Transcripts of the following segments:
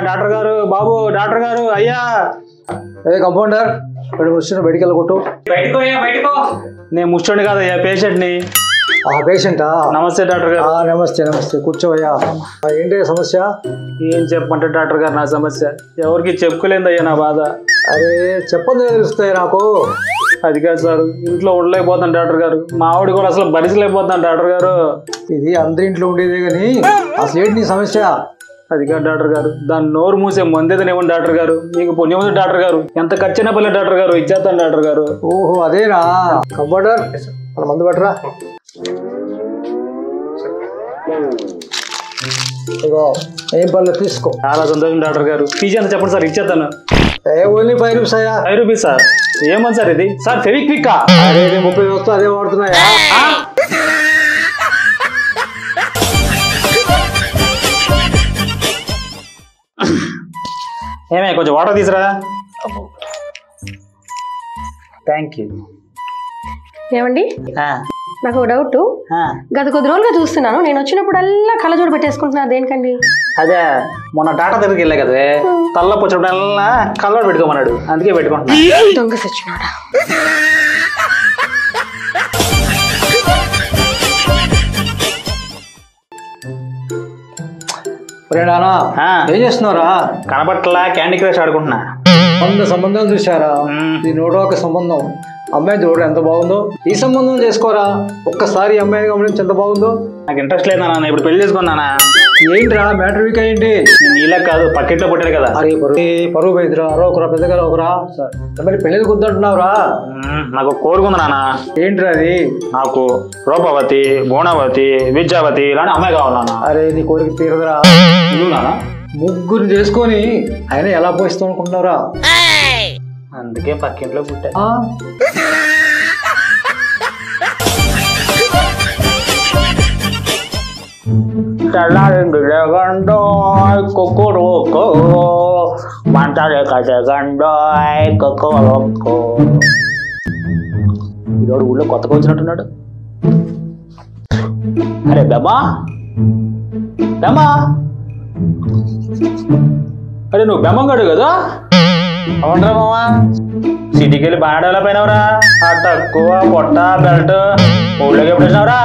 Doctor గారు బాబు, doctor గారు అయ్యా. ఏ కంపౌండర్ ముష్టి బయటికి వెళ్ళగొట్టు. బయటకో. నేను ముష్టోని కాదయ్యా, పేషెంట్ని. పేషెంటా? నమస్తే డాక్టర్ గారు. నమస్తే నమస్తే, కూర్చోవయ్యా. ఏంటి సమస్య? ఏం చెప్పమంటే డాక్టర్ గారు, నా సమస్య ఎవరికి చెప్పుకోలేదయ్యా నా బాధ. అరే చెప్పండి, తెలుస్తాయి నాకు. అది కాదు సార్, ఇంట్లో ఉండలేకపోతాను డాక్టర్ గారు. మా ఆవిడ కూడా అసలు భరించలేకపోతాను డాక్టర్ గారు. ఇది అందరి ఇంట్లో ఉండేదే కానీ అసలు ఏంటి నీ సమస్య? అది కాదు డాక్టర్ గారు, దాన్ని నోరు మూసే మందేదనేమో డాక్టర్ గారు. మీకు పుణ్యం ఉంది డాక్టర్ గారు, ఎంత ఖర్చైనా పర్లేదు డాక్టర్ గారు, ఇచ్చేస్తాను డాక్టర్ గారు. ఓహో అదేనా? కంపౌండర్ మన మందు పట్టరా. ఇగో ఏం పర్లేదు తీసుకో. చాలా సంతోషం డాక్టర్ గారు. ఫీజు ఎంత చెప్పండి సార్, ఇచ్చేస్తాను. ఓన్లీ 5 రూపీస్ అయ్యా. 5 రూపీస్ సార్? ఏమని సార్ ఇది? సార్ ఫెవిక్విక్. అరే 30 వస్తూ అదే వాడుతున్నాయా? ఏమే కొంచెం వాటర్ తీసురా. Thank you. ఏమండి, నాకు ఒక డౌట్. గత కొద్ది రోజులుగా చూస్తున్నాను, నేను వచ్చినప్పుడల్లా కళ్ళజోడు పెట్టేసుకుంటున్నారు, దేనికండి? అదే మొన్న డాక్టర్ దగ్గరికి వెళ్ళా కదా, తల్ల పుచ్చినప్పుడల్లా కళ్ళోడు పెట్టుకోమన్నాడు, అందుకే పెట్టుకుంటున్నా. దొంగ సచ్చినాడా. ఏం చేస్తున్నారా? కనబట్లా క్యాండీ క్రష్ ఆడుకుంటున్నా. 100 సంబంధాలు చూసారా? ఈ 101 సంబంధం. అమ్మాయి చూడ ఎంత బాగుందో. ఈ సంబంధం చేసుకోరా, ఒక్కసారి అమ్మాయిని గమనించి ఎంత బాగుందో. నాకు ఇంట్రెస్ట్ లేదా, ఇప్పుడు పెళ్లి చేసుకున్నానా. ఏంట్రా మ్యాటర్ వీక్ ఏంటి? నీలా కాదు, పక్కెట్లో పుట్టాడు కదా. అరే పరువు పోయిద్దిరా, అరవకురా, పెద్దగా ఒకరా. మరి పెళ్లి కుద్దంటున్నావురా? నాకు కోరుకుంది నాన్న. ఏంట్రా అది? నాకు రూపవతి, గుణవతి, విద్యావతి ఇలాంటి అమ్మాయి కావాలన్నా. అరే నీ కోరిక తీరదురా. నాన్న ముగ్గురు చేసుకొని ఆయన ఎలా పోయిస్తాం అనుకుంటున్నారా? అందుకే పక్కింట్లో పుట్టా. ఈరోడు ఊళ్ళో కొత్తగా వచ్చినట్టున్నాడు. అరే బెమ్మా, బెమ్మా, అరే నువ్వు బెమ్మంగాడు కదా? అవునరా మామా, సిటీకి వెళ్ళి బాగా డెవలప్ అయినావురా. ఆ తక్కువ పొట్ట బెల్ట్ ఊళ్ళోకి ఎప్పుడు వచ్చినావురా?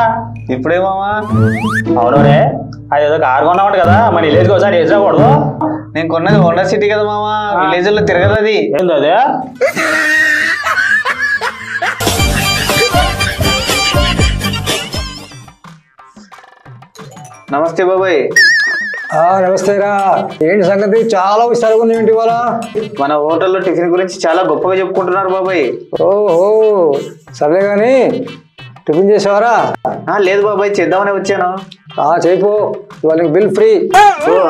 ఇప్పుడే మామా. అవునరే, అది ఏదో కారు కొన్నావాడు కదా, మన విలేజ్కి ఒకసారి వేసుకోకూడదు? నేను కొన్నది హోండా సిటీ కదా మామా, విలేజ్ లో తిరగదు అది. ఏంది అదే? నమస్తే బాబాయ్. నమస్తేరా. ఏంటి సంగతి, చాలా విస్తారంగా ఉంది ఏంటి ఇవాళ? మన హోటల్లో టిఫిన్ గురించి చాలా గొప్పగా చెప్పుకుంటున్నారు బాబాయ్. ఓహో సర్లే గాని టిఫిన్ చేసావరా? లేదు బాబాయ్, చేద్దామని వచ్చాను. చేయిపో, ఇవాళ బిల్ ఫ్రీ.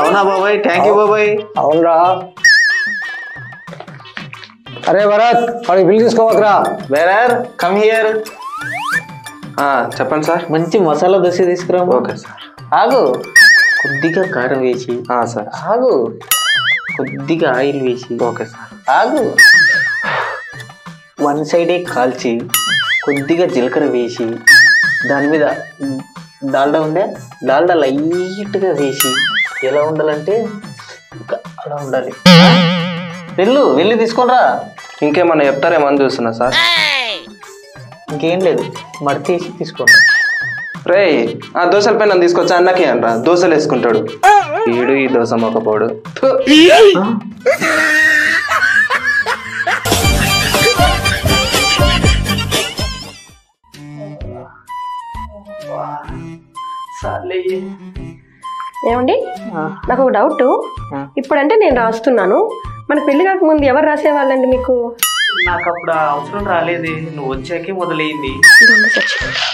అవునా బాబాయ్, థ్యాంక్ యూ బాబాయ్. అవునరా. అరే భరత్, వాడికి బిల్ తీసుకోవకరా. Where come here. చెప్పండి సార్. మంచి మసాలా దోశ తీసుకురా. Okay sir. ఆగు, కొద్దిగా కారం వేసి. సార్. ఆగు, కొద్దిగా ఆయిల్ వేసి. Okay sir. ఆగు, 1 సైడే కాల్చి కొద్దిగా జీలకర్ర వేసి దాని మీద డాల్డా ఉండే డాల్డా లైట్గా వేసి ఎలా ఉండాలంటే అలా ఉండాలి. వెళ్ళి తీసుకోనరా. ఇంకేమన్నా చెప్తారేమని చూస్తున్నా సార్. ఇంకేం లేదు, మడతేసి తీసుకోండి. రే ఆ దోశల పైన తీసుకొచ్చా అన్నకే అనరా, దోశలు వేసుకుంటాడు వీడు, ఈ దోశ మొక్కపోడు. ఏమండి, నాకు ఒక డౌట్. ఇప్పుడంటే నేను రాస్తున్నాను, మనకు పెళ్లి కాకముందు ఎవరు రాసేవాళ్ళండి మీకు? నాకు అప్పుడు అవసరం రాలేదు, నువ్వు వచ్చాకే మొదలైంది. దొంగ సచ్చినాడా.